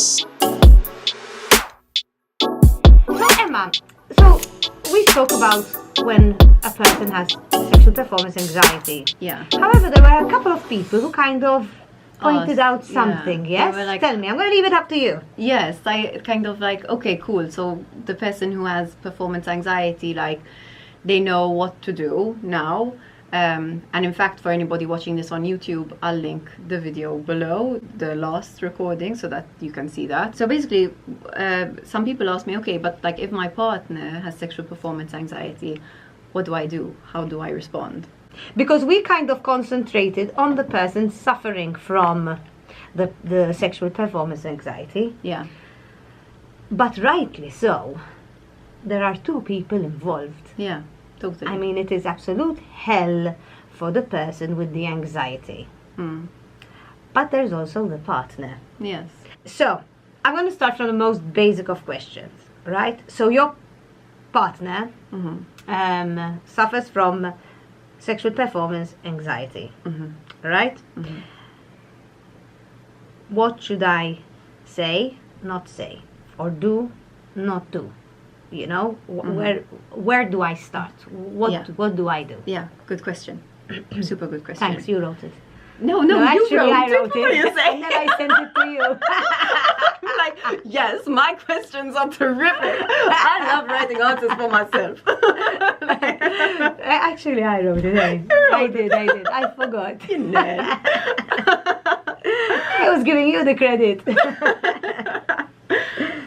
So Emma, so we spoke about when a person has sexual performance anxiety. Yeah. However, there were a couple of people who kind of pointed out yeah. something, They yes? were like- Tell me, I'm going to leave it up to you. Yes, I kind of like, okay, cool. So the person who has performance anxiety, like, they know what to do now. And in fact, for anybody watching this on YouTube, I'll link the video below, the last recording, so that you can see that. So basically, some people ask me, okay, but like if my partner has sexual performance anxiety, what do I do? How do I respond? Because we kind of concentrated on the person suffering from the sexual performance anxiety, Yeah, but rightly so. There are two people involved. yeah, totally. I mean, it is absolute hell for the person with the anxiety. Mm. But there's also the partner. Yes. So, I'm going to start from the most basic of questions, right? So, your partner suffers from sexual performance anxiety, right? What should I say, not say, or do, not do? You know, where do I start? What do I do? Yeah, good question. Super good question. Thanks, you wrote it. No, No, you actually, wrote I it. wrote What are you it, saying? and then I sent it to you. I'm like, yes, my questions are terrific. I love writing answers for myself. Actually, I wrote it. I did. I forgot. You know. I was giving you the credit.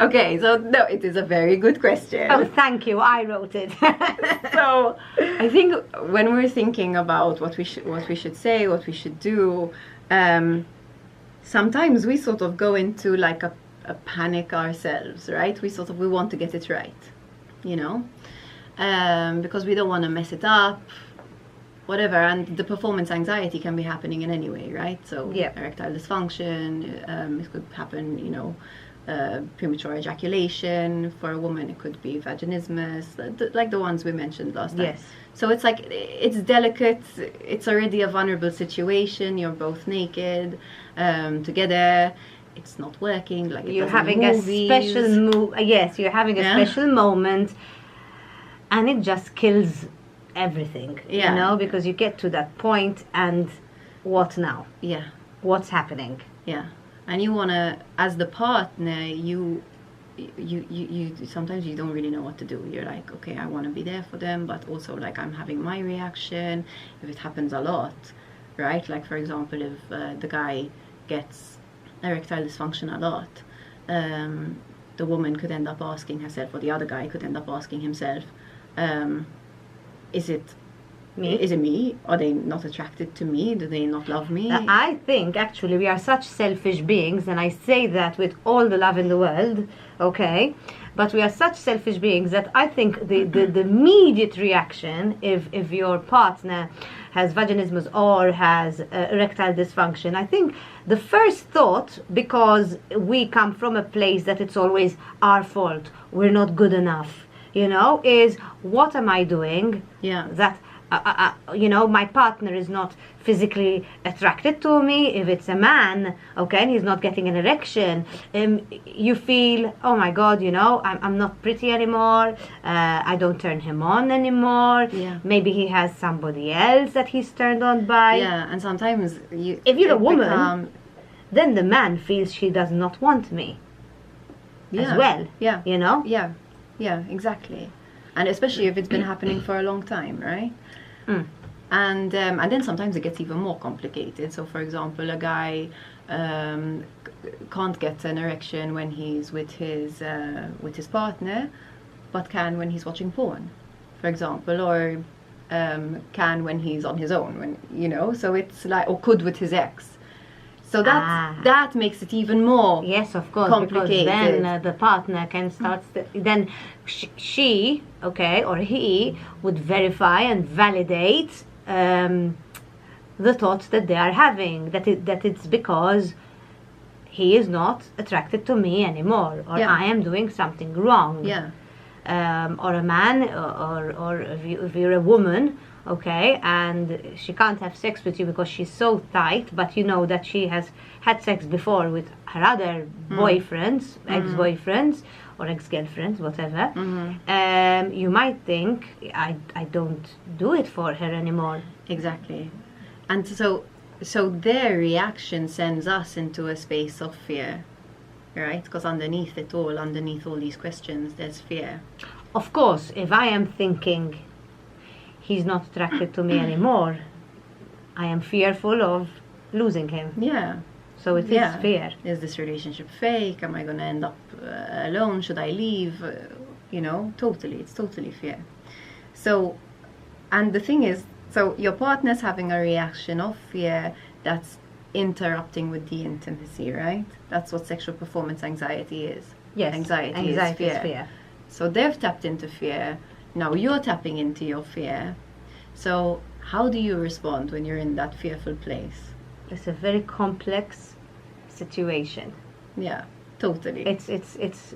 Okay, so no, it is a very good question. Oh, thank you. I wrote it. So I think when we're thinking about what we should say, what we should do, sometimes we sort of go into like a panic ourselves, right? We want to get it right, you know, because we don't want to mess it up, whatever. And the performance anxiety can be happening in any way, right? So Yeah. erectile dysfunction, it could happen, you know. Premature ejaculation. For a woman, it could be vaginismus, like the ones we mentioned last time. Yes. So it's like, it's delicate, it's already a vulnerable situation, you're both naked, together, it's not working, like You're having a special yes, you're having a Yeah. special moment, and it just kills everything, Yeah. you know, because you get to that point, and what now? Yeah, What's happening? yeah. And you wanna, as the partner, you sometimes you don't really know what to do. You're like, okay, I want to be there for them, but also like I'm having my reaction. If it happens a lot, right? Like for example, if the guy gets erectile dysfunction a lot, the woman could end up asking herself, or the other guy could end up asking himself, is it Me? Is it me? Are they not attracted to me? Do they not love me? I think actually we are such selfish beings, and I say that with all the love in the world, okay? But we are such selfish beings that I think the immediate reaction, if your partner has vaginismus or has erectile dysfunction, I think the first thought, because we come from a place that it's always our fault, we're not good enough, you know, is what am I doing? Yeah. That you know, my partner is not physically attracted to me. If it's a man, okay, and he's not getting an erection, you feel, oh my God, you know, I'm not pretty anymore. I don't turn him on anymore. Yeah. Maybe he has somebody else that he's turned on by. Yeah, and sometimes If you're a woman, then the man feels she does not want me as well. Yeah. You know? Yeah, exactly. And especially if it's been happening for a long time, right? Mm. And then sometimes it gets even more complicated. So, for example, a guy can't get an erection when he's with his partner, but can when he's watching porn, for example, or can when he's on his own, when you know. So it's like, or could with his ex. So that makes it even more Yes, of course, complicated. because then the partner can start. Then she, okay, or he would verify and validate the thoughts that they are having. That it's because he is not attracted to me anymore, or Yeah. I am doing something wrong. Yeah. Or a man, or if you're a woman, okay, and she can't have sex with you because she's so tight, but you know that she has had sex before with her other boyfriends, ex-boyfriends, or ex-girlfriends, whatever, you might think, I don't do it for her anymore. Exactly. And so their reaction sends us into a space of fear, right? Because underneath it all, underneath all these questions, there's fear. Of course, if I am thinking he's not attracted to me anymore, I am fearful of losing him. Yeah. So it is fear. Is this relationship fake? Am I going to end up alone? Should I leave? Totally. It's totally fear. So, and the thing is, so your partner's having a reaction of fear that's interrupting with the intimacy, right? That's what sexual performance anxiety is. Yes. Anxiety is fear. So they've tapped into fear. Now you're tapping into your fear. So how do you respond when you're in that fearful place? It's a very complex situation. Yeah, totally. It's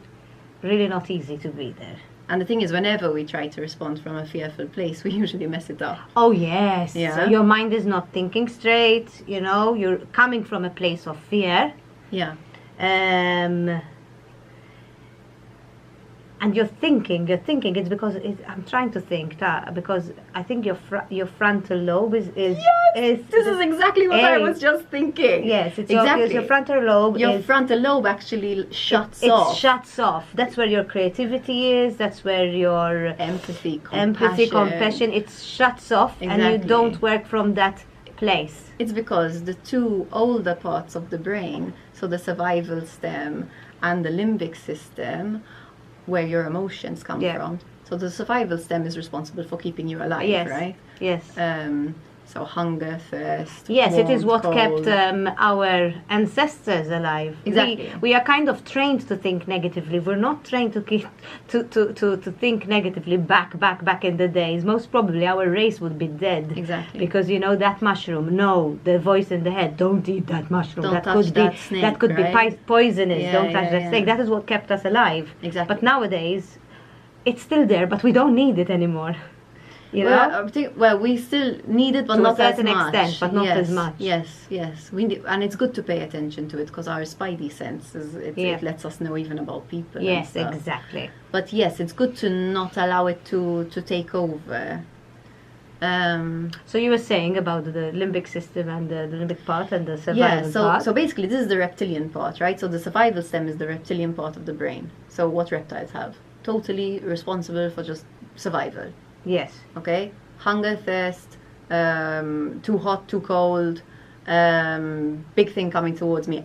really not easy to be there. And the thing is, whenever we try to respond from a fearful place, we usually mess it up. Oh yes. Yeah. So your mind is not thinking straight, you're coming from a place of fear. Yeah. And you're thinking, it's because I'm trying to think that, because I think your frontal lobe is This is exactly what I was just thinking. Yes, it's exactly. your frontal lobe. Your frontal lobe actually shuts it off. It shuts off. That's where your creativity is. That's where your empathy, compassion. It shuts off, exactly. And you don't work from that place. It's because the two older parts of the brain, so the survival stem and the limbic system, where your emotions come from. So the survival stem is responsible for keeping you alive, right? Yes. So hunger, thirst. Yes, warmth, it is what cold. kept our ancestors alive. Exactly. We are kind of trained to think negatively. We're not trained to think negatively back in the days. Most probably our race would be dead. Exactly. Because that mushroom. No, the voice in the head. Don't eat that mushroom. Don't touch that snake, that could right? be poisonous. Yeah, Don't touch that snake. That is what kept us alive. Exactly. But nowadays, it's still there, but we don't need it anymore. Well, we still need it, but to not a as certain much. extent, but not as much. Yes. We need, and it's good to pay attention to it because our spidey senses it lets us know even about people. Yes, exactly. But yes, it's good to not allow it to take over. So you were saying about the limbic system and the limbic part and the survival part. So basically this is the reptilian part, right? So the survival stem is the reptilian part of the brain. So what reptiles have? Totally responsible for just survival. Yes. Okay. Hunger, thirst, too hot, too cold, big thing coming towards me.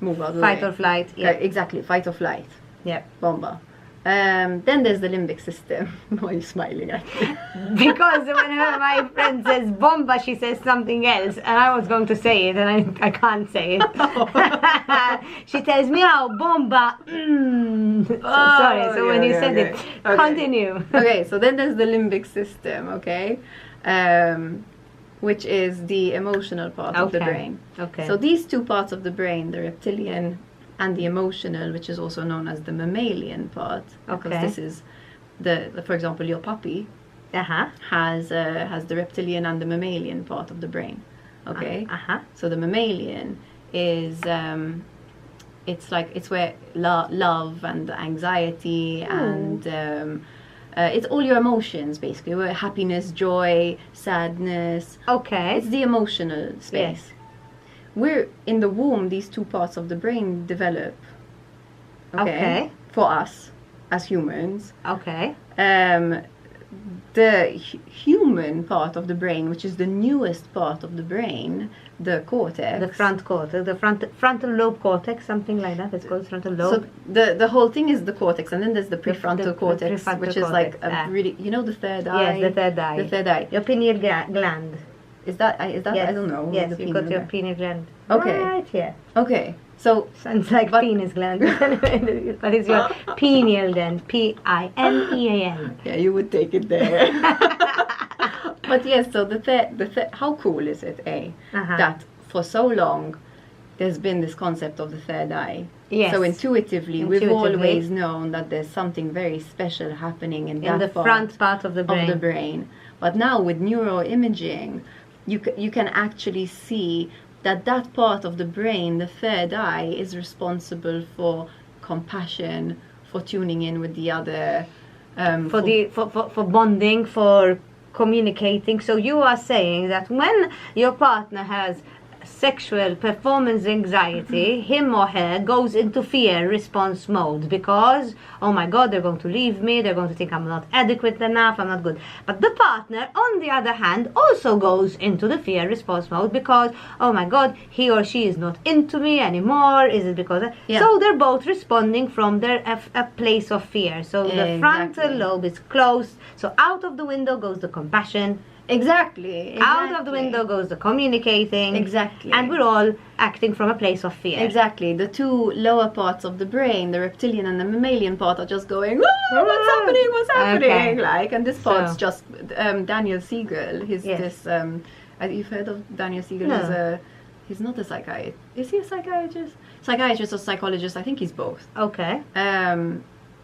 Move out of the way. Fight or flight. Yeah. Exactly. Fight or flight. Yeah. Bomba. Then there's the limbic system. Why are you smiling at me? Because whenever my friend says bomba, she says something else, and I was going to say it, and I can't say it. She tells me, bomba. Sorry. So when you said it, continue. Okay. So then there's the limbic system. Okay. Which is the emotional part of the brain. Okay. So these two parts of the brain, the reptilian and the emotional, which is also known as the mammalian part, because this is for example, your puppy has the reptilian and the mammalian part of the brain. Okay. So the mammalian is it's where love and anxiety and it's all your emotions basically, where happiness, joy, sadness. Okay. It's the emotional space. Yes. We're in the womb, these two parts of the brain develop. Okay. For us as humans. Okay. The human part of the brain, which is the newest part of the brain, the cortex. The front cortex, the frontal lobe cortex, something like that. It's called frontal lobe. So the whole thing is the cortex, and then there's the prefrontal cortex, which is like a really, the third eye. Yes, the third eye. The third eye. Your pineal gland. Is that yes. I don't know. Yes, you got your pineal gland. Okay. Right here. Okay. So sounds like penis gland, but it's your pineal gland. Pineal. Yeah, you would take it there. But yes, so the third. How cool is it, that for so long there's been this concept of the third eye. Yes. So intuitively, we've always known that there's something very special happening in that the front part of the brain. But now with neuroimaging, you can actually see that part of the brain, the third eye, is responsible for compassion, for tuning in with the other, for bonding, for communicating. So you are saying that when your partner has sexual performance anxiety, him or her goes into fear response mode because, oh my god, they're going to leave me, they're going to think I'm not adequate enough, I'm not good. But the partner, on the other hand, also goes into the fear response mode because, oh my god, he or she is not into me anymore. Is it because so they're both responding from their a place of fear. So the frontal lobe is closed, so out of the window goes the compassion. Exactly. Out of the window goes the communicating. Exactly. And we're all acting from a place of fear. Exactly. The two lower parts of the brain, the reptilian and the mammalian part, are just going, oh, what's happening? What's happening? Okay. Like, and this part's just Daniel Siegel. He's this. You've heard of Daniel Siegel? No. He's not a psychiatrist. Is he a psychiatrist? Psychiatrist or psychologist? I think he's both. Okay.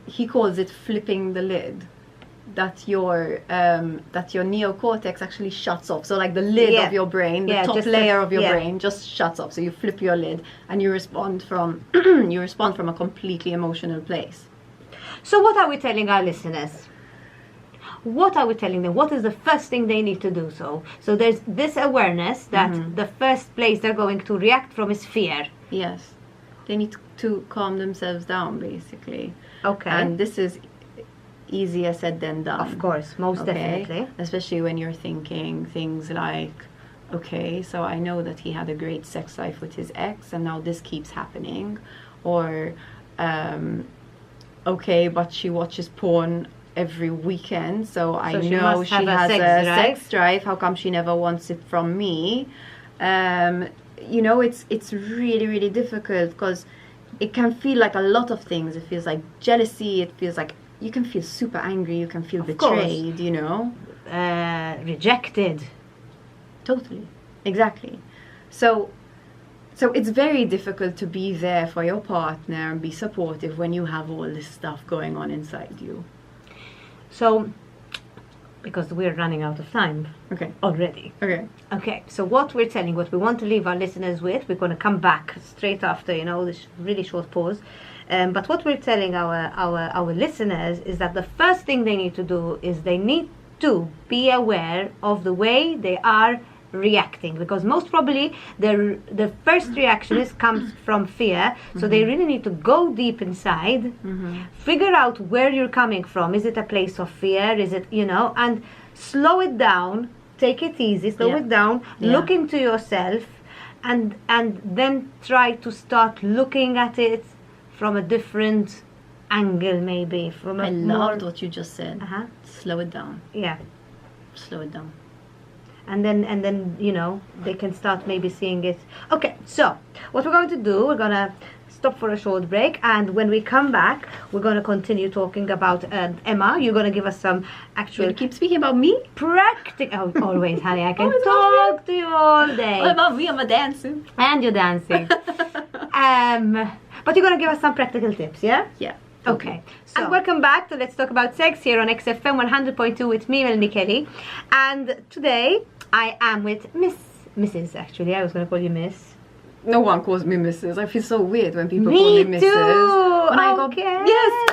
He calls it flipping the lid. That your neocortex actually shuts off. So like the lid of your brain, the top layer of your brain just shuts off. So you flip your lid and you respond from a completely emotional place. So what are we telling our listeners? What are we telling them? What is the first thing they need to do? So there's this awareness that the first place they're going to react from is fear. Yes. They need to calm themselves down, basically. Okay. And this is easier said than done. Of course, most definitely. Especially when you're thinking things like, okay, so I know that he had a great sex life with his ex and now this keeps happening. Or, okay, but she watches porn every weekend, so I know she has a sex drive. How come she never wants it from me? You know, it's really, really difficult because it can feel like a lot of things. It feels like jealousy, it feels like you can feel super angry, you can feel betrayed, you know? Rejected. Totally. Exactly. So it's very difficult to be there for your partner and be supportive when you have all this stuff going on inside you. So, because we're running out of time. Okay. Already. Okay. So what we want to leave our listeners with, we're going to come back straight after, this really short pause. But what we're telling our listeners is that the first thing they need to do is they need to be aware of the way they are reacting, because most probably the first reaction comes from fear. So they really need to go deep inside, figure out where you're coming from. Is it a place of fear? Is it, and slow it down, take it easy, slow it down, look into yourself, and then try to start looking at it from a different angle, maybe. I loved what you just said. Slow it down. Yeah. Slow it down. And then they can start maybe seeing it. Okay, so what we're going to do, we're going to stop for a short break, and when we come back, we're going to continue talking about Emma. You're going to give us some actual... You keep speaking about me? Practical... Oh, always, honey, I can talk to you all day. What about me? I'm a dancer. And you're dancing. But you're going to give us some practical tips, yeah? Yeah. Okay. So, and welcome back to Let's Talk About Sex here on XFM 100.2 with me, Melanie Kelly. And today, I am with Mrs. Actually, I was going to call you Miss. No one calls me Mrs. I feel so weird when people call me Mrs. Too.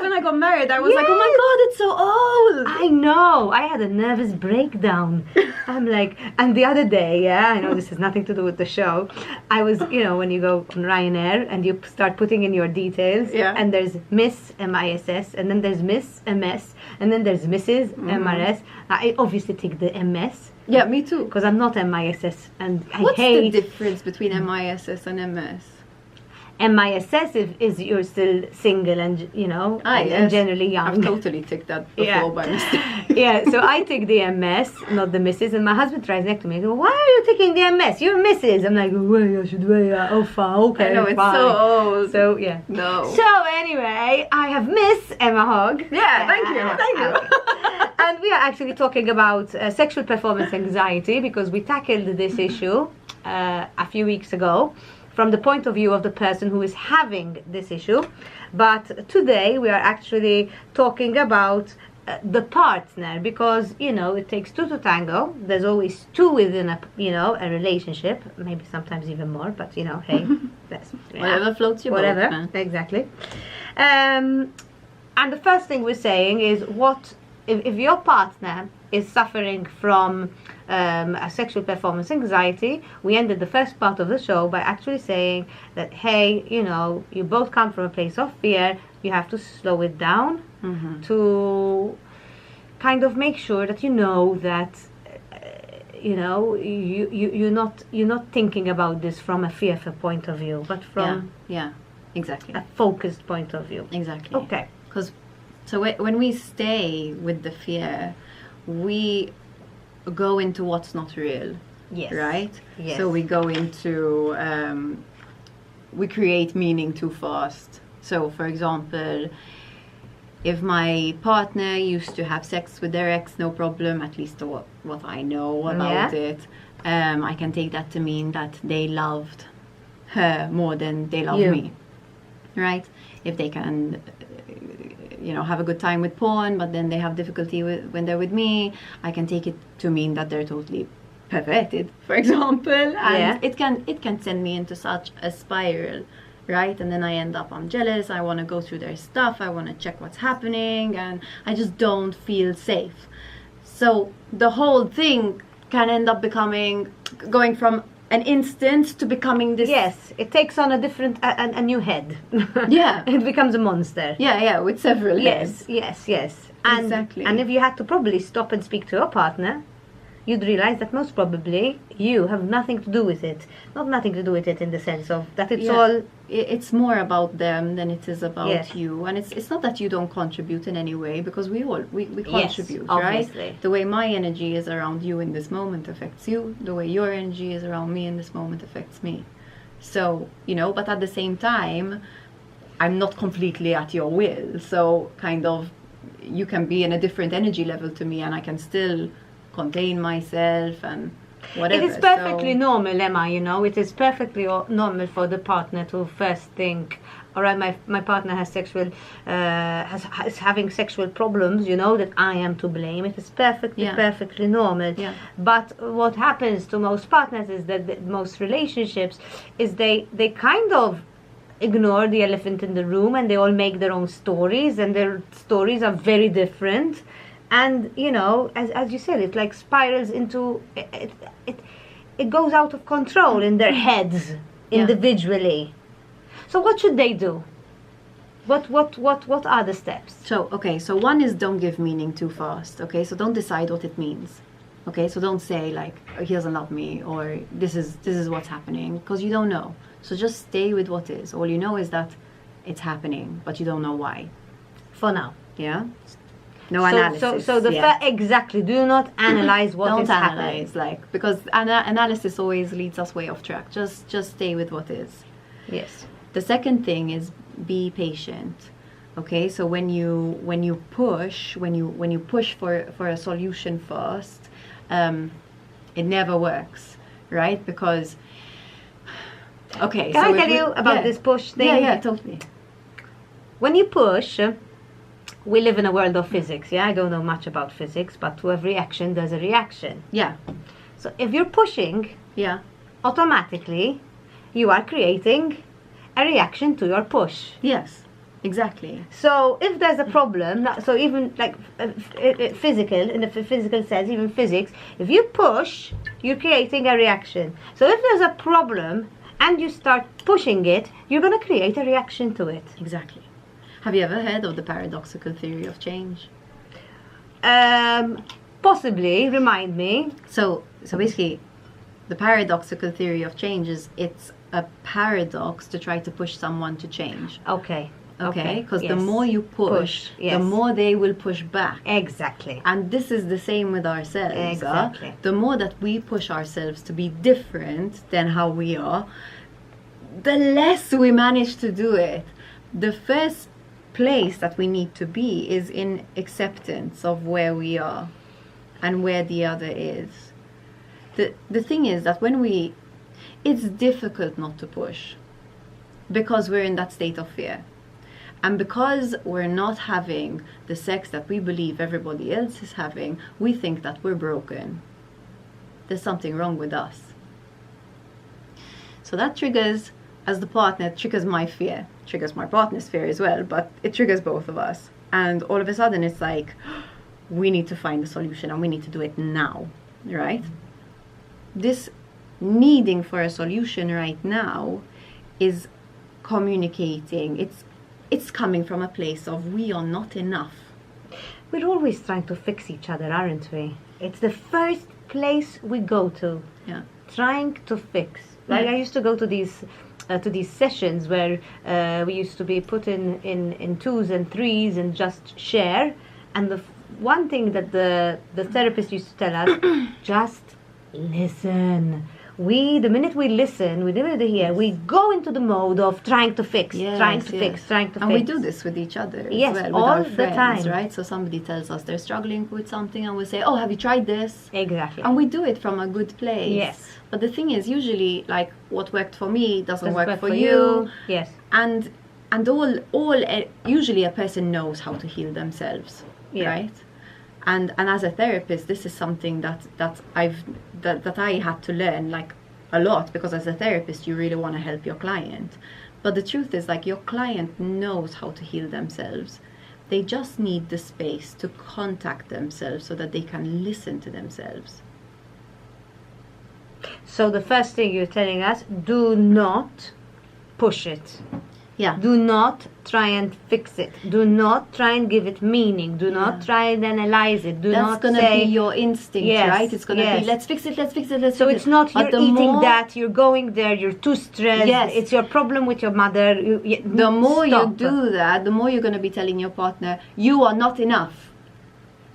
When I got married, I was like, oh my god, it's so old. I know. I had a nervous breakdown. I'm like, and the other day, I know this has nothing to do with the show. I was, when you go on Ryanair and you start putting in your details, and there's Miss MISS, and then there's Miss MS, and then there's Mrs. MRS. I obviously take the MS. Yeah, me too. Because I'm not MISS, and What's the difference between MISS and MS? MISS is you're still single and and generally young. I've totally ticked that before by mistake. So I take the MS, not the Mrs. And my husband tries next to me and goes, "Why are you taking the MS? You're Mrs." I'm like, "Well, I should wear. Oh, fine, okay, I know, it's fine." so old. So yeah. No. So anyway, I have Miss Emma Hogg. Yeah, thank you. And we are actually talking about sexual performance anxiety because we tackled this issue a few weeks ago from the point of view of the person who is having this issue. But today we are actually talking about the partner, because it takes two to tango. There's always two within a relationship, maybe sometimes even more, but hey, that's Whatever floats your boat. whatever, Man. exactly. And the first thing we're saying is, what if your partner is suffering from a sexual performance anxiety? We ended the first part of the show by actually saying that, hey, you both come from a place of fear. You have to slow it down to kind of make sure that that you're not thinking about this from a fearful point of view, but from Yeah, exactly. a focused point of view. Exactly. Okay. Because when we stay with the fear, we go into what's not real. Yes. Right? Yes. So we go into, we create meaning too fast. So, for example, if my partner used to have sex with their ex, no problem, at least what I know about it, I can take that to mean that they loved her more than they love me. Right? If they can, have a good time with porn, but then they have difficulty when they're with me, I can take it to mean that they're totally perverted, for example. And it can send me into such a spiral. Right? And then I'm jealous, I want to go through their stuff, I want to check what's happening, and I just don't feel safe. So the whole thing can end up going from an instant to becoming this... Yes, it takes on a new head. Yeah. It becomes a monster. Yeah, with several heads. Yes. And, exactly. And if you had to probably stop and speak to your partner, you'd realize that most probably you have nothing to do with it. Not nothing to do with it in the sense of that it's all... It's more about them than it is about you. And it's not that you don't contribute in any way, because we contribute, obviously. Right? The way my energy is around you in this moment affects you. The way your energy is around me in this moment affects me. So, but at the same time, I'm not completely at your will. So kind of, you can be in a different energy level to me and I can still contain myself and whatever. It is perfectly normal, Emma, it is perfectly normal for the partner to first think, all right, my partner has is having sexual problems, that I am to blame. It is perfectly normal. Yeah. But what happens to most partners is that most relationships is they kind of ignore the elephant in the room, and they all make their own stories, and their stories are very different. And as you said, it like spirals into it goes out of control in their heads individually. So what should they do? What are the steps? So one is, don't give meaning too fast. Okay, so don't decide what it means. Okay, so don't say like, oh, he doesn't love me, or this is what's happening, because you don't know. So just stay with what is. All you know is that it's happening, but you don't know why. For now. Yeah. No analysis. So exactly. Do not analyze what is happening. Don't analyze, because analysis always leads us way off track. Just stay with what is. Yes. The second thing is, be patient. Okay, so when you push for a solution first, it never works, right? Because Can I tell you about this push thing? Yeah, totally. When you push. We live in a world of physics, I don't know much about physics, but to every action there's a reaction. Yeah. So if you're pushing, automatically you are creating a reaction to your push. Yes, exactly. So if there's a problem, so even like physical, in the physical sense, even physics, if you push, you're creating a reaction. So if there's a problem and you start pushing it, you're going to create a reaction to it. Exactly. Have you ever heard of the paradoxical theory of change? Possibly. Remind me. So basically, the paradoxical theory of change is, it's a paradox to try to push someone to change. Okay. Because the more you push, the more they will push back. Exactly. And this is the same with ourselves. Exactly. The more that we push ourselves to be different than how we are, the less we manage to do it. The first place that we need to be is in acceptance of where we are and where the other is. The thing is that it's difficult not to push, because we're in that state of fear. And because we're not having the sex that we believe everybody else is having, we think that we're broken. There's something wrong with us. So that triggers, as the partner, triggers my fear, triggers my partner's fear as well, but it triggers both of us. And all of a sudden it's like, we need to find a solution and we need to do it now, right? This needing for a solution right now is communicating. It's coming from a place of we are not enough. We're always trying to fix each other, aren't we? It's the first place we go to. Yeah. Trying to fix. Like Yeah. I used to go to these sessions where we used to be put in twos and threes and just share. And the one thing that the therapist used to tell us, just listen. The minute we listen, we didn't hear, we go into the mode of trying to fix, trying to fix. And we do this with each other Yes, as well, with all our the friends, time. right? So somebody tells us they're struggling with something and we say, oh, have you tried this? Exactly. And we do it from a good place. Yes. But the thing is, usually, like, what worked for me doesn't Does work for you. Yes. And usually a person knows how to heal themselves, Yeah. right? And as a therapist, this is something that I had to learn, like, a lot, because as a therapist you really want to help your client. But the truth is, like, your client knows how to heal themselves. They just need the space to contact themselves so that they can listen to themselves. So the first thing you're telling us, do not push it. Yeah. Do not try and fix it. Do not try and give it meaning. Do not Yeah. try and analyze it. Do That's not gonna say, be your instinct, Yes, right? It's gonna yes. be let's fix it, let's fix it, let's so fix it's it. not But you're the eating more- that, you're going there, you're too stressed. Yes. It's your problem with your mother. The more you Stop. do that, the more you're going to be telling your partner, you are not enough.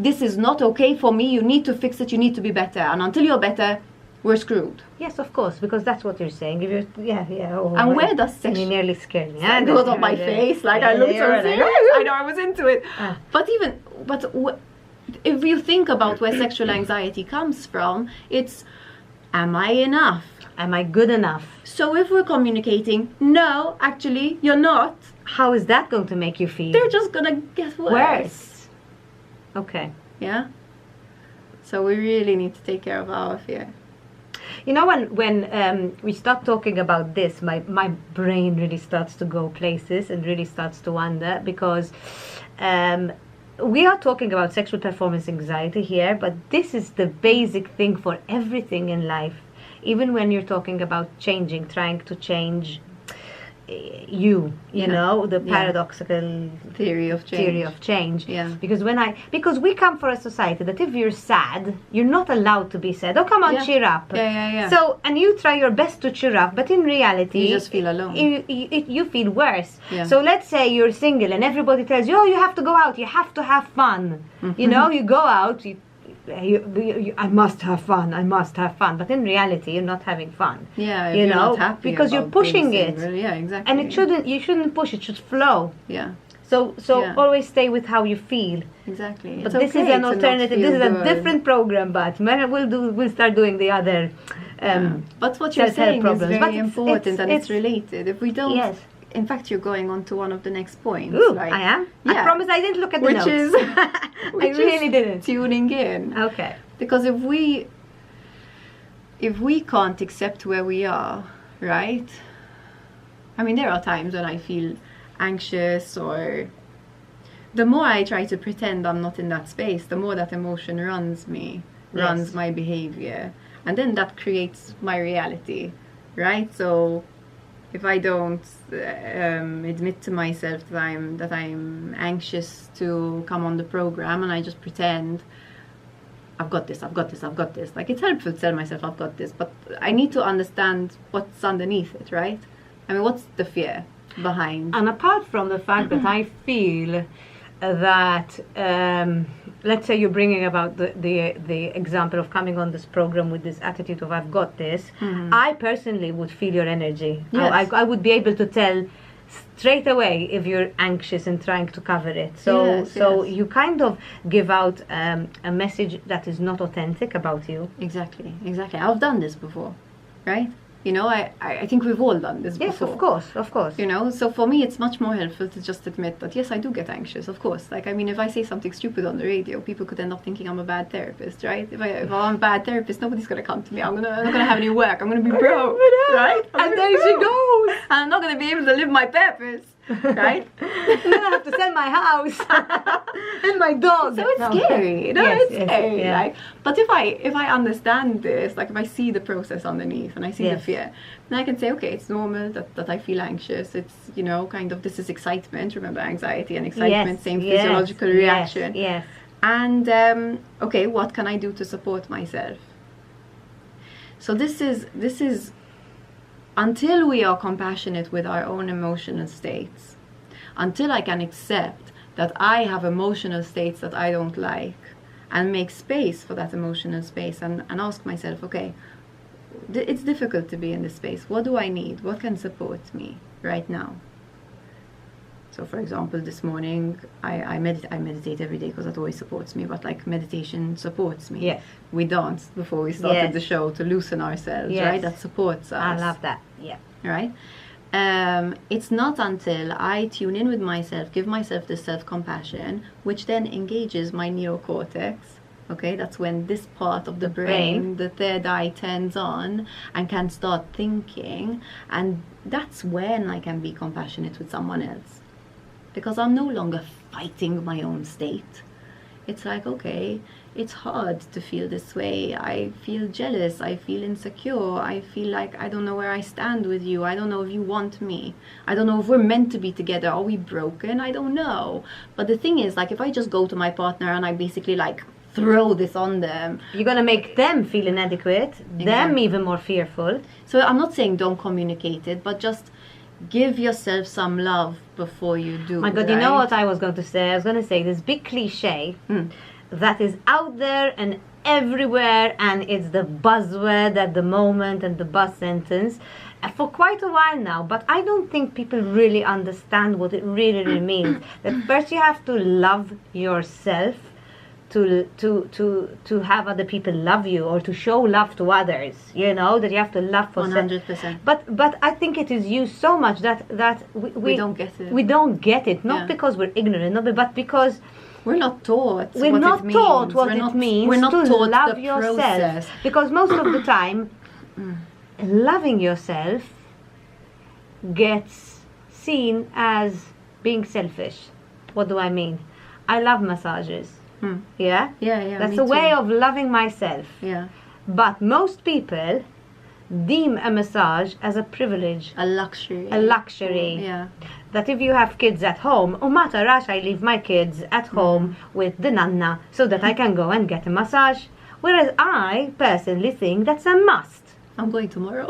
This is not okay for me. You need to fix it. You need to be better. And until you're better, we're screwed. Yes, of course, because that's what you're saying. If you're, yeah. Oh, And my- where does sex... You nearly scared me. It goes on my face, like I looked so serious. I know I was into it. Ah. But if you think about where sexual anxiety comes from, it's, am I enough? Am I good enough? So if we're communicating, no, actually, you're not, How is that going to make you feel? they're just gonna get Worse. Okay. Yeah? So we really need to take care of our fear. You know, when we start talking about this, my brain really starts to go places and really starts to wonder, because we are talking about sexual performance anxiety here, but this is the basic thing for everything in life. Even when you're talking about changing, trying to change you Yeah. know, the Yeah. paradoxical Theory of change. theory of change. Yeah. Because we come from a society that if you're sad, you're not allowed to be sad. Oh, come on, Yeah. cheer up. Yeah. So, and you try your best to cheer up, but in reality, You just feel alone. You feel worse. Yeah. So let's say you're single and everybody tells you, oh, you have to go out, you have to have fun. You know, you go out, I must have fun, I must have fun. But in reality, you're not having fun. Yeah, if you you're know, not happy because you're about being pushing it. single. Yeah, exactly. And you shouldn't push, it should flow. Yeah, So Yeah. always stay with how you feel. exactly. But It's this is okay an to not alternative. feel This is a good. different program. But we'll start doing the other. But what you're self-help saying is problems. But very it's- important and it's it's- related. If we don't, Yes. in fact, you're going on to one of the next points. Ooh, like, I am. I yeah. promise I didn't look at the Which notes. is, I which really is didn't. tuning in. Okay. Because if we can't accept where we are, right? I mean, there are times when I feel anxious, or the more I try to pretend I'm not in that space, the more that emotion runs Yes. my behavior. And then that creates my reality, right? So if I don't admit to myself that I'm anxious to come on the program, and I just pretend I've got this, like, it's helpful to tell myself I've got this, but I need to understand what's underneath it, right? I mean, what's the fear behind? And apart from the fact that I feel that, let's say you're bringing about the example of coming on this program with this attitude of I've got this, I personally would feel your energy. Yes. I would be able to tell straight away if you're anxious and trying to cover it. So Yes. you kind of give out a message that is not authentic about you. Exactly. I've done this before, right? You know, I think we've all done this Yes, before. of course, of course. You know, so for me, it's much more helpful to just admit that, yes, I do get anxious, of course. Like, I mean, if I say something stupid on the radio, people could end up thinking I'm a bad therapist, right? If I'm a bad therapist, nobody's going to come to me. I'm not going to have any work. I'm going to be broke, right? And there she goes. I'm not going to be able to live my purpose, right? And then I have to sell my house and my dog. So it's scary, you know, Yes, it's yes, scary. yeah. Like, but if I understand this, like if I see the process underneath and I see the Yes. fear, then I can say, okay, it's normal that I feel anxious. It's, you know, kind of, this is excitement. Remember, anxiety and excitement, Yes, same yes, physiological yes, reaction. Yes. And okay, what can I do to support myself? So this is until we are compassionate with our own emotional states, until I can accept that I have emotional states that I don't like, and make space for that emotional space, and ask myself, okay, it's difficult to be in this space. What do I need? What can support me right now? So, for example, this morning I meditate every day because that always supports me. But like meditation supports me. Yes. We danced before we started Yes. the show to loosen ourselves, Yes. right? That supports us. I love that. Yeah. Right? It's not until I tune in with myself, give myself this self-compassion, which then engages my neocortex. Okay, that's when this part of the brain, the third eye, turns on and can start thinking, and that's when I can be compassionate with someone else, because I'm no longer fighting my own state. It's like, okay, it's hard to feel this way. I feel jealous. I feel insecure. I feel like I don't know where I stand with you. I don't know if you want me. I don't know if we're meant to be together. Are we broken? I don't know. But the thing is, like, if I just go to my partner and I basically like throw this on them, You're gonna make them feel inadequate, them Exactly. even more fearful. so I'm not saying don't communicate it, but just give yourself some love before you do. My God, you know right? what I was going to say? I was going to say this big cliche Mm. that is out there and everywhere, and it's the buzzword at the moment and the buzz sentence for quite a while now. But I don't think people really understand what it really means. That first you have to love yourself to have other people love you, or to show love to others. You know that you have to love for 100%. But I think it is used so much that We don't get it. We don't get it, not Yeah. because we're ignorant, not but because We're not taught. we're what not it means. taught what We're it not- means We're not to taught love the yourself. process. Because most of the time, loving yourself gets seen as being selfish. What do I mean? I love massages. Hmm. Yeah? Yeah, That's me a way too. of loving myself. Yeah, But most people deem a massage as a privilege, a luxury. a luxury. Yeah, That if you have kids at home, umata rash, I leave my kids at home with the nanna so that I can go and get a massage. Whereas I personally think that's a must. I'm going tomorrow.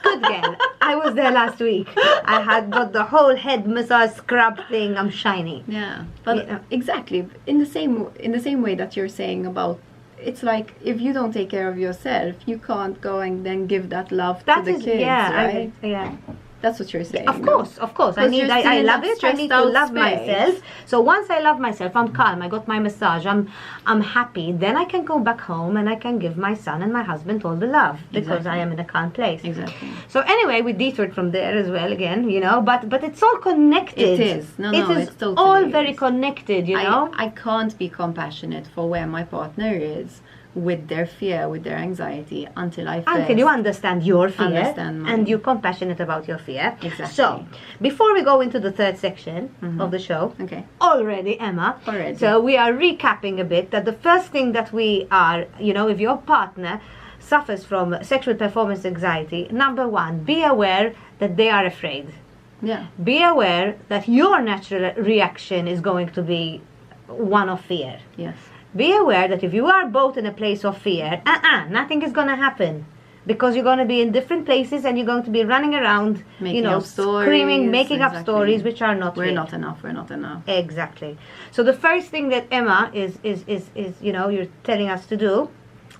Good girl. I was there last week. I had got the whole head massage scrub thing. I'm shiny. Yeah, but Yeah. exactly in the same way that you're saying about, it's like if you don't take care of yourself, you can't go and then give that love That to the is, kids, yeah, right? yeah. That's what you're saying. Of no? course, of course. I Because you're still I in love that it. I need stressed to out love space. myself. So once I love myself, I'm calm. I got my massage. I'm happy. Then I can go back home and I can give my son and my husband all the love because Exactly. I am in a calm place. Exactly. So anyway, we detoured from there as well again, you know. But it's all connected. It is. No, it no, is it's totally all very is. connected, you know. I can't be compassionate for where my partner is with their fear, with their anxiety, until I first Until you understand your fear understand mine. and you're compassionate about your fear. Exactly. So, before we go into the third section of the show, Okay. already, Emma, Already. so we are recapping a bit that the first thing that we are, you know, if your partner suffers from sexual performance anxiety, number one, be aware that they are afraid. Yeah. Be aware that your natural reaction is going to be one of fear. Yes. Be aware that if you are both in a place of fear, nothing is going to happen. Because you're going to be in different places and you're going to be running around, Making you know, up stories, screaming, making up exactly. stories which are not We're real. not enough. We're not enough. Exactly. So the first thing that Emma is you know, you're telling us to do,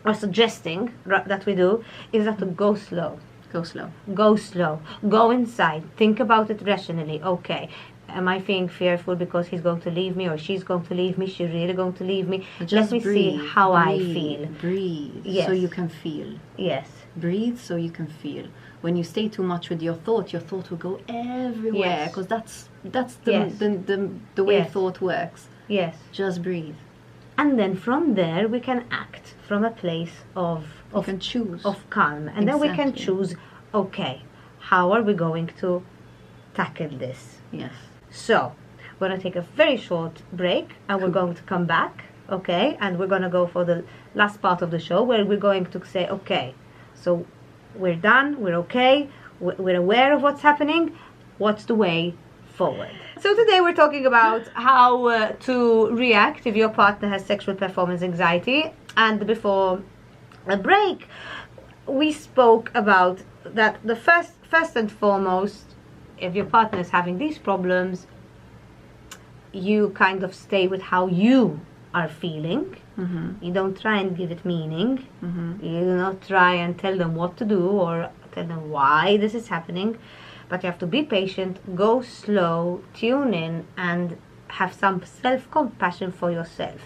or suggesting that we do, is that to go slow. Go slow. Go slow. Go inside. Think about it rationally. Okay. Am I feeling fearful because he's going to leave me or she's going to leave me? She's really going to leave me? Just Let me breathe, see how I breathe, feel. Breathe. Yes. So you can feel. Yes. Breathe so you can feel. when you stay too much with your thought will go everywhere, Yes. because that's the, Yes. the way Yes. thought works. Yes. Just breathe. And then from there we can act from a place You can choose. of calm. And then we can Exactly. choose, okay, how are we going to tackle this? Yes. So, we're going to take a very short break and we're going to come back, okay? And we're going to go for the last part of the show where we're going to say, okay, so we're done, we're okay, we're aware of what's happening, what's the way forward? So today we're talking about how to react if your partner has sexual performance anxiety. And before a break, we spoke about that the first and foremost, if your partner is having these problems, you kind of stay with how you are feeling. You don't try and give it meaning. You do not try and tell them what to do or tell them why this is happening. But you have to be patient, go slow, tune in, and have some self-compassion for yourself.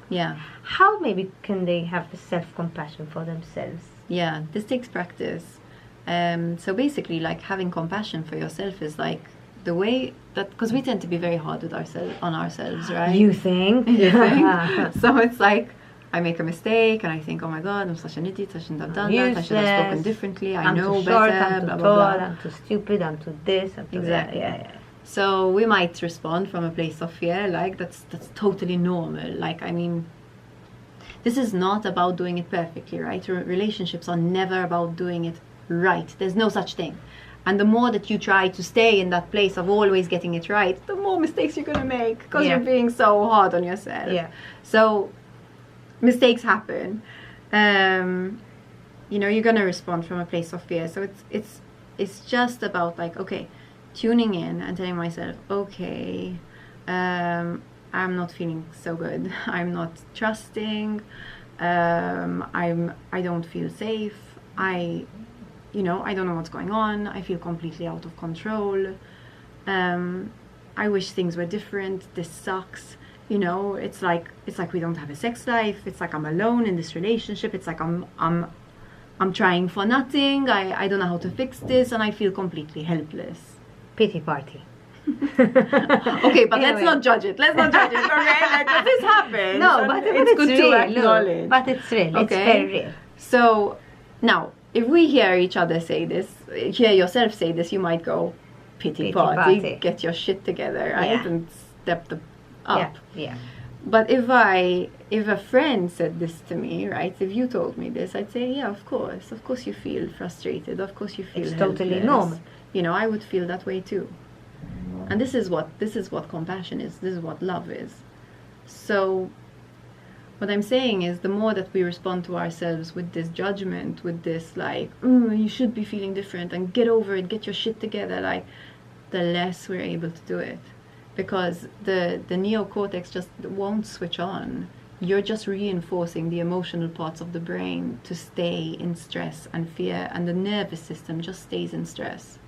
Yeah. How maybe can they have the self-compassion for themselves? Yeah, this takes practice. So basically, like, having compassion for yourself is like the way that, because we tend to be very hard with ourselves, right? You think? You think? So it's like, I make a mistake and I think, oh my god, I'm such an idiot, I shouldn't have done that, I should have spoken Useless. differently, I I'm know too short, better, I'm too blah, tall, blah, blah. I'm too stupid, I'm too this, I'm too Exactly. that. Yeah. So we might respond from a place of fear, like that's totally normal. Like, I mean, this is not about doing it perfectly, right? Relationships are never about doing it right. There's no such thing. And the more that you try to stay in that place of always getting it right, the more mistakes you're gonna make, because Yeah. you're being so hard on yourself. Yeah. So mistakes happen. You know, you're gonna respond from a place of fear. So it's just about, like, okay, tuning in and telling myself, okay, I'm not feeling so good. I'm not trusting. I don't feel safe. I don't know what's going on. I feel completely out of control. I wish things were different. This sucks. You know, it's like we don't have a sex life. It's like I'm alone in this relationship. It's like I'm trying for nothing. I don't know how to fix this, and I feel completely helpless. Pity party. Okay, but let's Anyway. not judge it. Let's not judge it, okay? Like, 'cause this happens. No, and but it's it's good real. to acknowledge. Look, but it's real. It's Okay. very real. So now, if we hear each other say this, hear yourself say this, you might go, pity party, get your shit together, right? Yeah. And step up. Yeah. But if a friend said this to me, right? If you told me this, I'd say, yeah, of course you feel frustrated, of course you feel It's totally helpless. normal. You know, I would feel that way too. And this is what compassion is. This is what love is. So what I'm saying is, the more that we respond to ourselves with this judgment, with this like, you should be feeling different and get over it, get your shit together, like, the less we're able to do it. Because the neocortex just won't switch on. You're just reinforcing the emotional parts of the brain to stay in stress and fear, and the nervous system just stays in stress.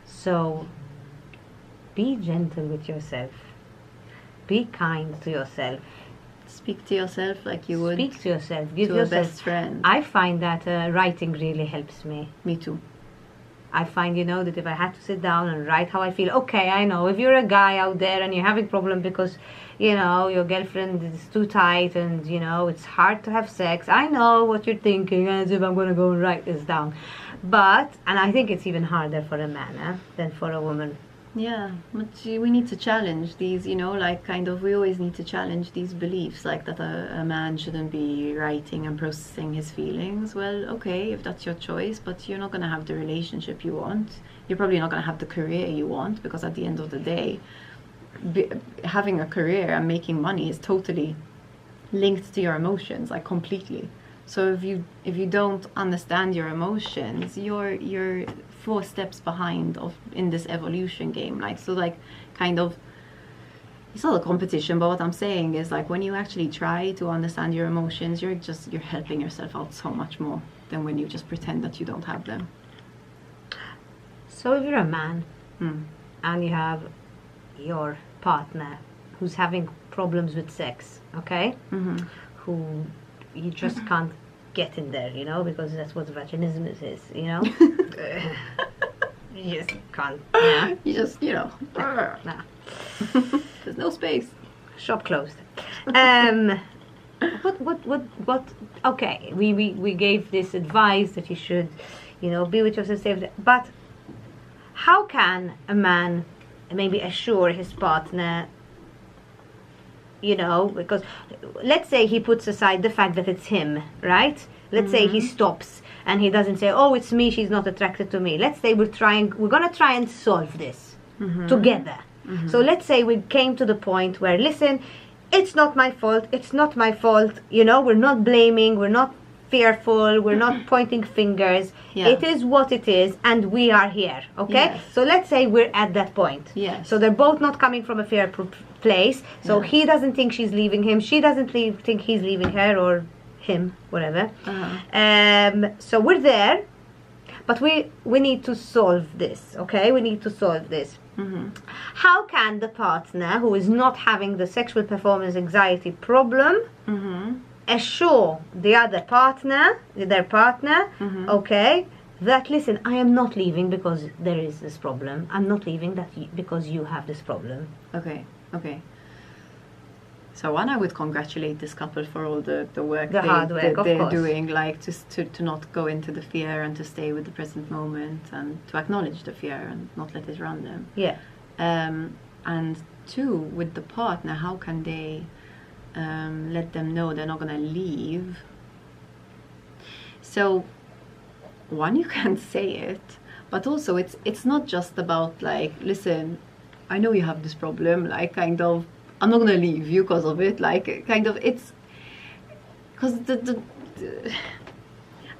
So, be gentle with yourself. Be kind to yourself. Speak to yourself like you would Speak to yourself. Give to a yourself. best friend. I find that writing really helps me. Me too. I find, that if I had to sit down and write how I feel, okay, I know, if you're a guy out there and you're having problem because, your girlfriend is too tight and, it's hard to have sex, I know what you're thinking, as if I'm going to go and write this down. But, and I think it's even harder for a man than for a woman. Yeah, but we need to challenge these, we always need to challenge these beliefs, like that a man shouldn't be writing and processing his feelings. Well, okay, if that's your choice, but you're not going to have the relationship you want. You're probably not going to have the career you want, because at the end of the day, having a career and making money is totally linked to your emotions, like, completely. So if you don't understand your emotions, you're 4 steps behind in this evolution game. It's not a competition, but what I'm saying is, like, when you actually try to understand your emotions, you're helping yourself out so much more than when you just pretend that you don't have them. So if you're a man and you have your partner who's having problems with sex, okay? Mm-hmm. Who you just can't get in there, because that's what vaginism is, You just can't. Yeah. You just, Nah. there's no space. Shop closed. What? Okay, we gave this advice that you should, be with yourself, safe. But how can a man maybe assure his partner? Because let's say he puts aside the fact that it's him, right? Let's say he stops and he doesn't say, "Oh, it's me. She's not attracted to me." Let's say we're gonna try and solve this together. So let's say we came to the point where, listen, it's not my fault. It's not my fault. We're not blaming. We're not fearful. We're not pointing fingers. Yeah. It is what it is, and we are here. Okay. Yes. So let's say we're at that point. Yes. So they're both not coming from a fearful place. So he doesn't think she's leaving him. She doesn't think he's leaving her or him, whatever. So we're there, but we need to solve this. Okay. We need to solve this. How can the partner who is not having the sexual performance anxiety problem assure the other partner, their partner, okay, that listen, I am not leaving because there is this problem. I'm not leaving because you have this problem. Okay. So one, I would congratulate this couple for all the work hard work, of they're course. doing, like just to not go into the fear and to stay with the present moment and to acknowledge the fear and not let it run them. Yeah. And two, with the partner, how can they let them know they're not gonna leave? So one, you can say it, but also it's not just about like, listen, I know you have this problem, like kind of, I'm not gonna leave you because of it, like kind of, it's because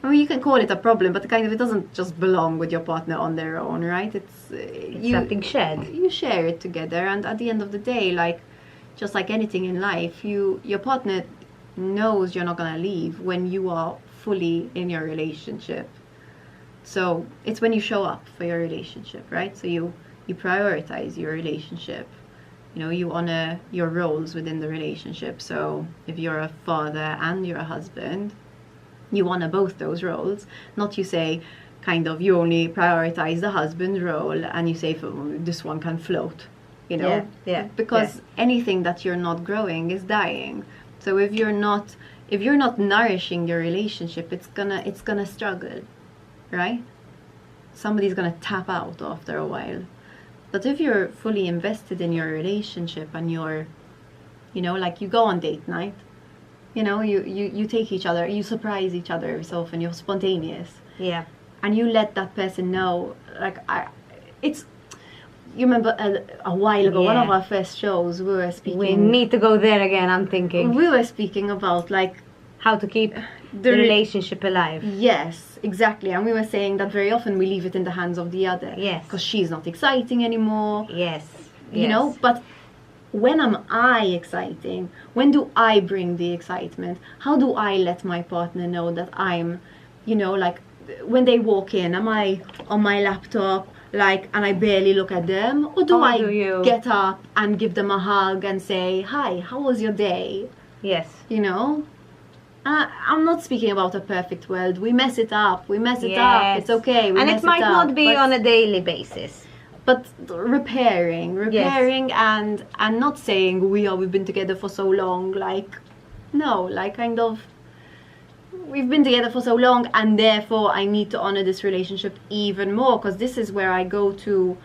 I mean, you can call it a problem, but kind of it doesn't just belong with your partner on their own, right? It's something shared. You share it together, and at the end of the day, like just like anything in life, your partner knows you're not gonna leave when you are fully in your relationship. So it's when you show up for your relationship, right? So you prioritize your relationship. You honor your roles within the relationship. So if you're a father and you're a husband, you honor both those roles. Not you say, kind of, you only prioritize the husband role and you say, this one can float, Yeah. Because anything that you're not growing is dying. So if you're not nourishing your relationship, it's gonna struggle, right? Somebody's gonna tap out after a while. But if you're fully invested in your relationship and you're, like you go on date night, you take each other, you surprise each other every so often, you're spontaneous. Yeah. And you let that person know, like, you remember a while ago, one of our first shows, we were speaking. We need to go there again, I'm thinking. We were speaking about, like, how to keep the relationship alive. Yes, exactly. And we were saying that very often we leave it in the hands of the other. Yes. Because she's not exciting anymore. Yes. But when am I exciting? When do I bring the excitement? How do I let my partner know that I'm, like, when they walk in, am I on my laptop, like, and I barely look at them? Or do I get up and give them a hug and say, hi, how was your day? Yes. I'm not speaking about a perfect world. We mess it up. It's okay. And it might not be on a daily basis. But repairing and not saying we've been together for so long, like, no, like kind of, we've been together for so long and therefore I need to honor this relationship even more, because this is where I go to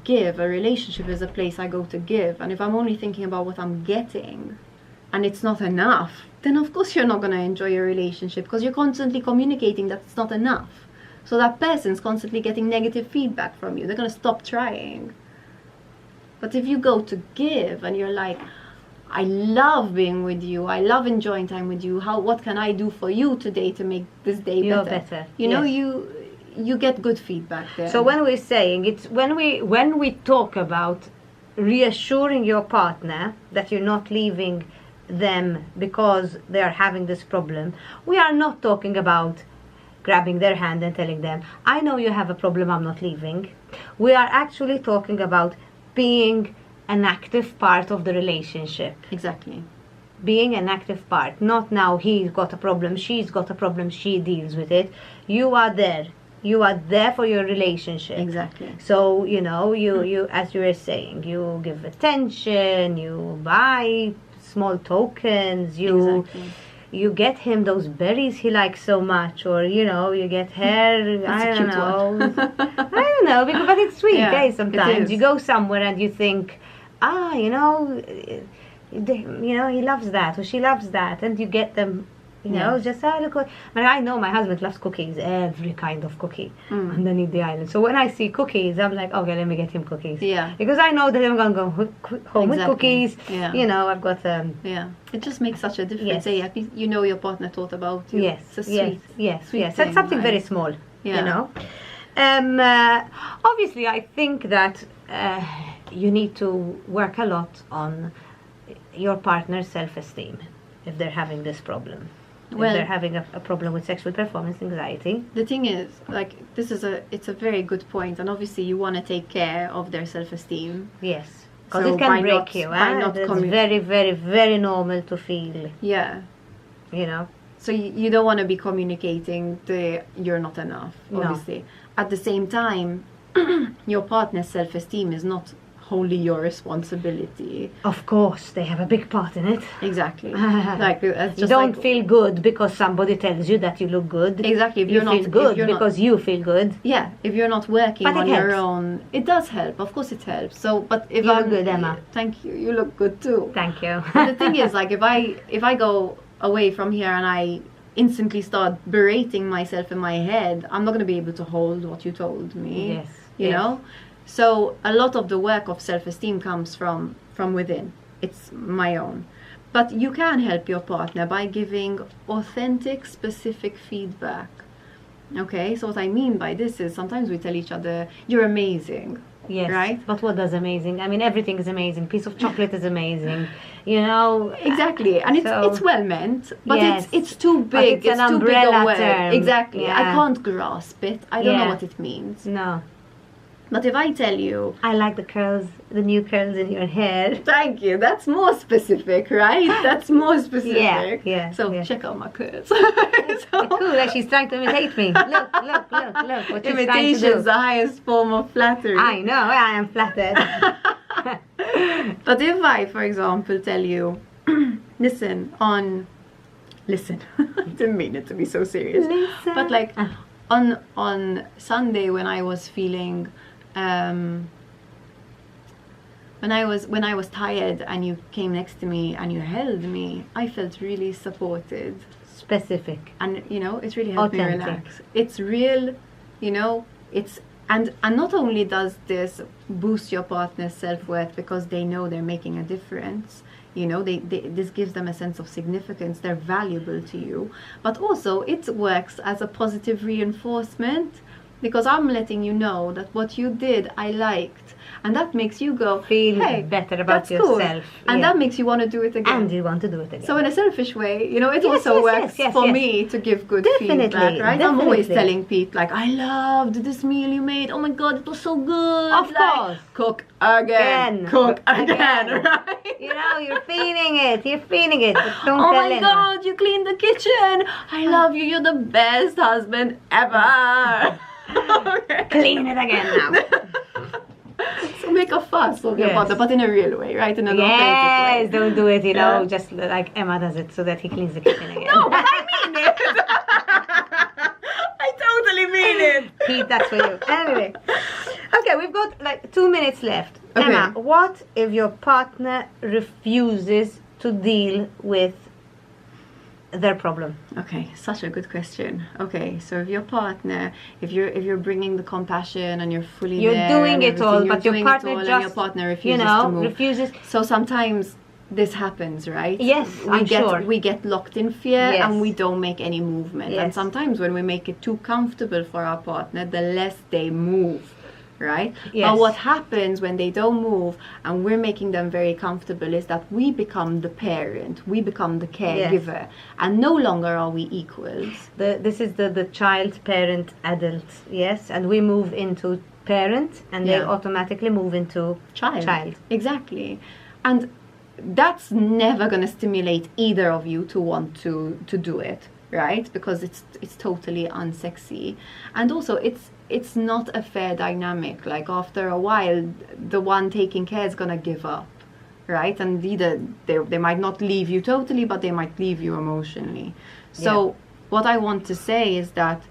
give. A relationship is a place I go to give, and if I'm only thinking about what I'm getting and it's not enough, then of course you're not going to enjoy your relationship, because you're constantly communicating that it's not enough. So that person's constantly getting negative feedback from you. They're going to stop trying. But if you go to give and you're like, I love being with you, I love enjoying time with you, what can I do for you today to make this day better? You get good feedback there. So when we're saying, it's when we talk about reassuring your partner that you're not leaving them because they are having this problem, we are not talking about grabbing their hand and telling them, I know you have a problem, I'm not leaving. We are actually talking about being an active part of the relationship. Exactly. being an active part, not now he's got a problem, she's got a problem, she deals with it. You are there. You are there for your relationship. Exactly. So, you as you were saying, you give attention, you buy small tokens, Exactly. you get him those berries he likes so much, or you get hair. That's I a don't cute know. one. I don't know, but it's sweet. Yeah, Eh? it Sometimes is. you go somewhere and you think, he loves that or she loves that, and you get them. Yes. Just look. I know my husband loves cookies, every kind of cookie underneath the island. So when I see cookies, I'm like, okay, let me get him cookies. Yeah. Because I know that I'm gonna go home with Exactly. cookies. Yeah. I've got Yeah, it just makes such a difference. Yes. Yeah, you know your partner thought about you. Yes, It's a yes, sweet, yes, sweet yes. thing, That's something very right? small. Yeah. Obviously, I think that you need to work a lot on your partner's self-esteem if they're having this problem. Well- if they're having a problem with sexual performance anxiety. The thing is, like, it's a very good point, and obviously you want to take care of their self-esteem. Yes. Because So it can by break not- you. by not It's commu- very, very, very normal to feel, Yeah. So you don't want to be communicating you're not enough, No. obviously. At the same time, your partner's self-esteem is not wholly your responsibility. Of course, they have a big part in it. Exactly. Like, it's You just don't like, feel good because somebody tells you that you look good. Exactly, if You you're not- feel good if you're not- because you feel good. Yeah, if you're not working But it on your helps. own, it does help. Of course, it helps. So, but if You look I'm good, Emma. Thank you. You look good too. Thank you. But the thing is, like, if I go away from here and I instantly start berating myself in my head, I'm not going to be able to hold what you told me. Yes, You yes. know. So a lot of the work of self-esteem comes from within. It's my own. But you can help your partner by giving authentic, specific feedback. Okay, so what I mean by this is sometimes we tell each other, "You're amazing." Yes. Right? But what does amazing? I mean, everything is amazing. Piece of chocolate is amazing. Exactly, and So- it's well meant, but Yes. it's too But big. it's an too big a umbrella word. term. Exactly, I Yeah. can't grasp it. I don't know Yeah. what it means. No. But if I tell you, I like the curls, the new curls in your hair. thank you, that's more specific, right? That's more specific. yeah, So yeah. check out my curls. Cool, like she's trying to imitate me. Look, what she's trying to Imitation is do. the highest form of flattery. I know, I am flattered. But if I, for example, tell you, listen, I didn't mean it to be so serious. Listen. But like Ah. on Sunday when I was feeling, when I was tired and you came next to me and you held me, I felt really supported. Specific. And it's really helped me Authentic. relax. It's real, it's and not only does this boost your partner's self-worth because they know they're making a difference, this gives them a sense of significance, they're valuable to you, but also it works as a positive reinforcement because I'm letting you know that what you did I liked, and that makes you go Feel hey, better about that's cool. yourself. And Yeah. that makes you want to do it again. And you want to do it again. So in a selfish way, it Yes, also yes, works yes, for yes. me to give good Definitely, feedback, right? I'm always definitely. telling Pete, like, I loved this meal you made. Oh my God, it was so good. Of Like, course. Cook again. Cook again, right? You're feeling it. You're feeling it. But don't Oh tell my anyone. God, you cleaned the kitchen. I love you. You're the best husband ever. Okay. Clean it again now. So make a fuss of your Yes. partner, but in a real way, right? In an Yes, authentic way. don't do it, Yeah. just like Emma does it so that he cleans the kitchen again. No, but I mean it. I totally mean it. Pete, that's for you. Anyway. Okay, we've got like 2 minutes left. Okay. Emma, what if your partner refuses to deal with their problem? Okay, such a good question. Okay, so if your partner, if you're bringing the compassion and you're fully You're there doing and it all, everything, but you're your doing it partner all just, and your partner refuses to move. refuses. So sometimes this happens, right? Yes, I'm sure. We get locked in fear Yes. and we don't make any movement. And Yes. sometimes when we make it too comfortable for our partner, the less they move. Right? Yes. But what happens when they don't move and we're making them very comfortable is that we become the parent, we become the caregiver, and no longer are we equals. This is the child, parent, adult, yes, and we move into parent, and they Yeah. automatically move into child. Exactly. And that's never going to stimulate either of you to want to do it, right? Because it's totally unsexy, and also it's not a fair dynamic. Like after a while, the one taking care is going to give up, right? And either they might not leave you totally, but they might leave you emotionally. So what I want to say is that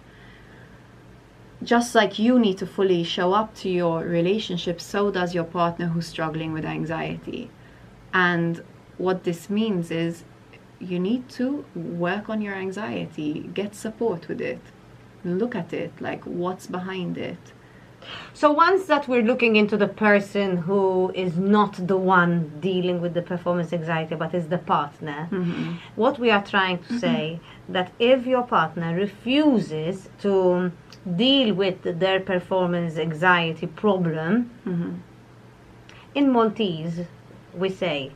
just like you need to fully show up to your relationship, so does your partner who's struggling with anxiety. And what this means is you need to work on your anxiety, get support with it, look at it, like what's behind it. So once that we're looking into the person who is not the one dealing with the performance anxiety, but is the partner, what we are trying to say, that if your partner refuses to deal with their performance anxiety problem, in Maltese we say,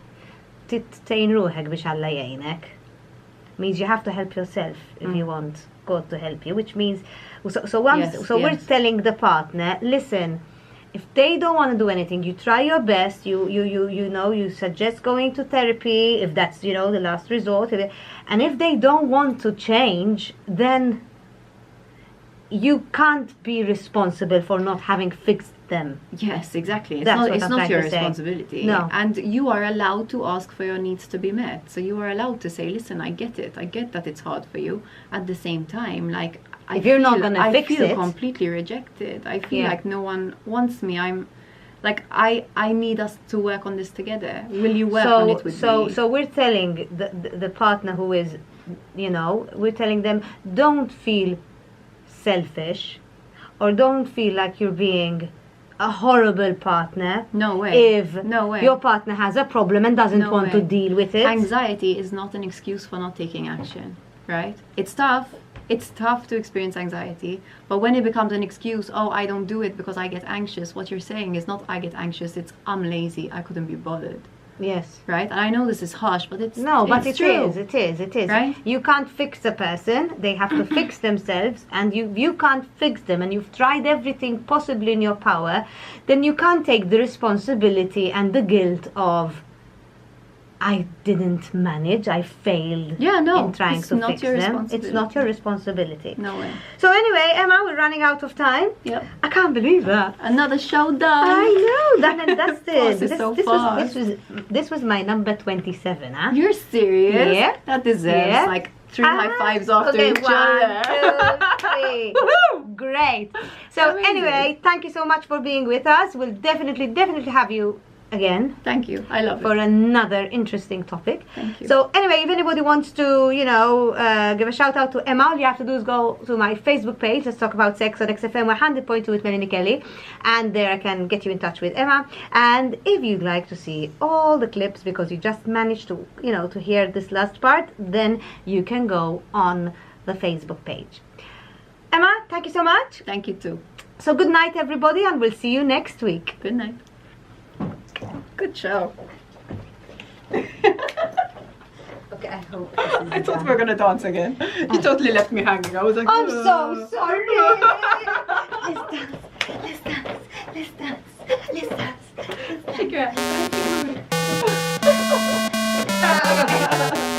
tittain ruħek biex Alla jgħinek, means you have to help yourself if you want God to help you, which means we're telling the partner, listen, if they don't want to do anything, you try your best, you suggest going to therapy if that's the last resort, and if they don't want to change, then you can't be responsible for not having fixed them. Yes, exactly. That's it's not your to say. responsibility. No. And you are allowed to ask for your needs to be met. So you are allowed to say, listen, I get it. I get that it's hard for you. At the same time, like, if you're not going to fix it, I feel completely rejected. I feel like no one wants me. I'm like, I need us to work on this together. Will you work on it with me? So we're telling the partner who is, we're telling them, don't feel selfish, or don't feel like you're being a horrible partner. No way. If your partner has a problem and doesn't want to deal with it. Anxiety is not an excuse for not taking action, right? It's tough. It's tough to experience anxiety, but when it becomes an excuse, oh, I don't do it because I get anxious, what you're saying is not I get anxious, it's I'm lazy, I couldn't be bothered. Yes. Right? And I know this is harsh, but it's no, but it's true. It is. Right? You can't fix a person. They have to fix themselves, and you can't fix them, and you've tried everything possibly in your power, then you can't take the responsibility and the guilt of I didn't manage, I failed in trying to fix them. It's not your responsibility. No way. So anyway, Emma, we're running out of time. Yep. I can't believe that. Another show done. I know, done and dusted. This was my number 27, huh? You're serious? Yeah. That deserves like 3 high fives after each other. 1, 2, 3. Great. So anyway, thank you so much for being with us. We'll definitely have you again. Thank you. I love it. For another interesting topic. Thank you. So anyway, if anybody wants to, give a shout out to Emma, all you have to do is go to my Facebook page. Let's talk about sex on XFM 100.2 with Melanie Kelly, and there I can get you in touch with Emma. And if you'd like to see all the clips because you just managed to, to hear this last part, then you can go on the Facebook page. Emma, thank you so much. Thank you too. So good night, everybody, and we'll see you next week. Good night. Good show. Okay, I hope. I thought we were gonna dance again. You totally left me hanging. I was like, I'm so sorry. Let's dance. Shake your ass.